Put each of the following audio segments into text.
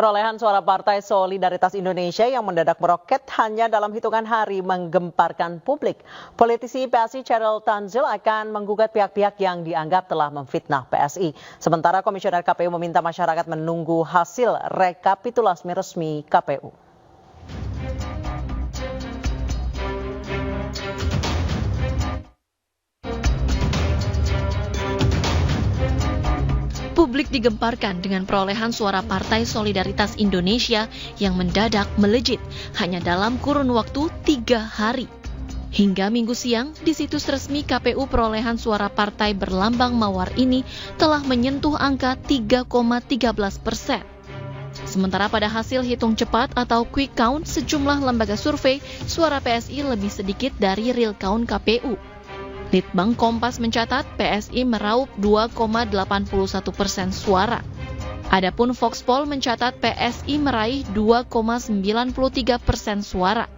Perolehan suara Partai Solidaritas Indonesia yang mendadak meroket hanya dalam hitungan hari menggemparkan publik. Politisi PSI Syahril Tanzil akan menggugat pihak-pihak yang dianggap telah memfitnah PSI. Sementara Komisioner KPU meminta masyarakat menunggu hasil rekapitulasi resmi KPU. Publik digemparkan dengan perolehan suara Partai Solidaritas Indonesia yang mendadak melejit hanya dalam kurun waktu 3 hari. Hingga Minggu siang, di situs resmi KPU perolehan suara partai berlambang mawar ini telah menyentuh angka 3,13%. Sementara pada hasil hitung cepat atau quick count sejumlah lembaga survei, suara PSI lebih sedikit dari real count KPU. Litbang Kompas mencatat PSI meraup 2,81% suara. Adapun Voxpol mencatat PSI meraih 2,93% suara.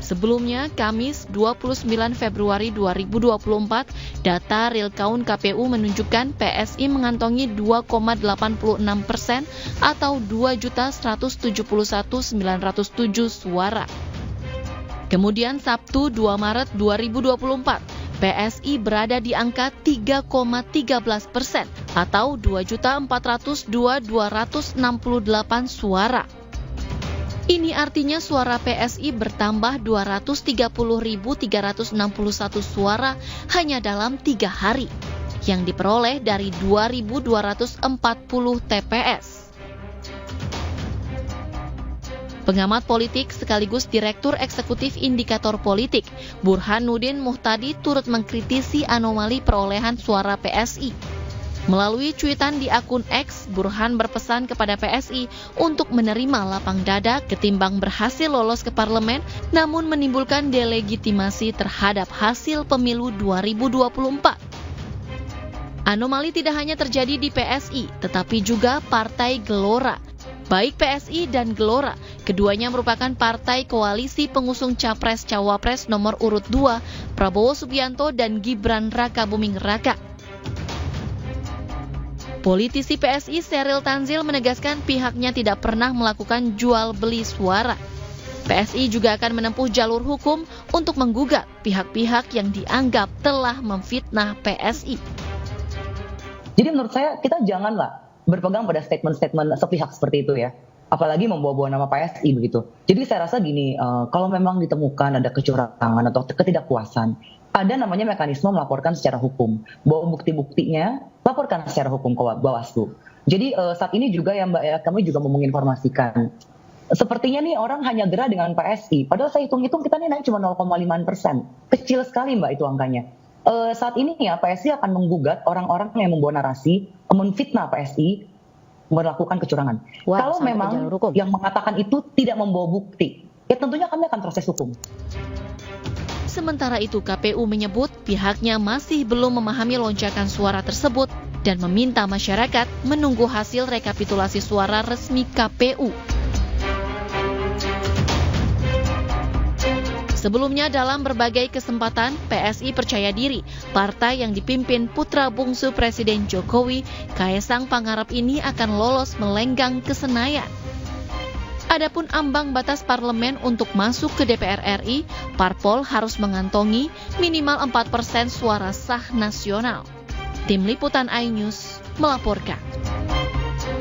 Sebelumnya, Kamis 29 Februari 2024, data real count KPU menunjukkan PSI mengantongi 2,86% atau 2.171.907 suara. Kemudian Sabtu 2 Maret 2024, PSI berada di angka 3,13% atau 2.402.268 suara. Ini artinya suara PSI bertambah 230.361 suara hanya dalam 3 hari, yang diperoleh dari 2.240 TPS. Pengamat politik sekaligus Direktur Eksekutif Indikator Politik, Burhanuddin Muhtadi turut mengkritisi anomali perolehan suara PSI. Melalui cuitan di akun X, Burhan berpesan kepada PSI untuk menerima lapang dada ketimbang berhasil lolos ke parlemen, namun menimbulkan delegitimasi terhadap hasil pemilu 2024. Anomali tidak hanya terjadi di PSI, tetapi juga Partai Gelora. Baik PSI dan Gelora, keduanya merupakan partai koalisi pengusung Capres-Cawapres nomor urut 2, Prabowo Subianto dan Gibran Rakabuming Raka. Politisi PSI Syahril Tanzil menegaskan pihaknya tidak pernah melakukan jual beli suara. PSI juga akan menempuh jalur hukum untuk menggugat pihak-pihak yang dianggap telah memfitnah PSI. Jadi menurut saya kita janganlah berpegang pada statement-statement sepihak seperti itu ya. Apalagi membawa-bawa nama PSI begitu. Jadi saya rasa gini, kalau memang ditemukan ada kecurangan atau ketidakpuasan, ada namanya mekanisme melaporkan secara hukum. Bawa bukti-buktinya, laporkan secara hukum ke Bawaslu. Jadi saat ini juga ya Mbak ya, kami juga mau menginformasikan. Sepertinya nih orang hanya gerah dengan PSI. Padahal saya hitung-hitung kita nih naik cuma 0,5%. Kecil sekali Mbak itu angkanya. Saat ini ya PSI akan menggugat orang-orang yang membawa narasi, memfitnah PSI, melakukan kecurangan. Kalau memang yang mengatakan itu tidak membawa bukti, ya tentunya kami akan proses hukum. Sementara itu KPU menyebut pihaknya masih belum memahami lonjakan suara tersebut dan meminta masyarakat menunggu hasil rekapitulasi suara resmi KPU. Sebelumnya dalam berbagai kesempatan, PSI percaya diri partai yang dipimpin putra bungsu Presiden Jokowi, Kaesang Pangarep ini akan lolos melenggang ke Senayan. Adapun ambang batas parlemen untuk masuk ke DPR RI, parpol harus mengantongi minimal 4% suara sah nasional. Tim Liputan iNews melaporkan.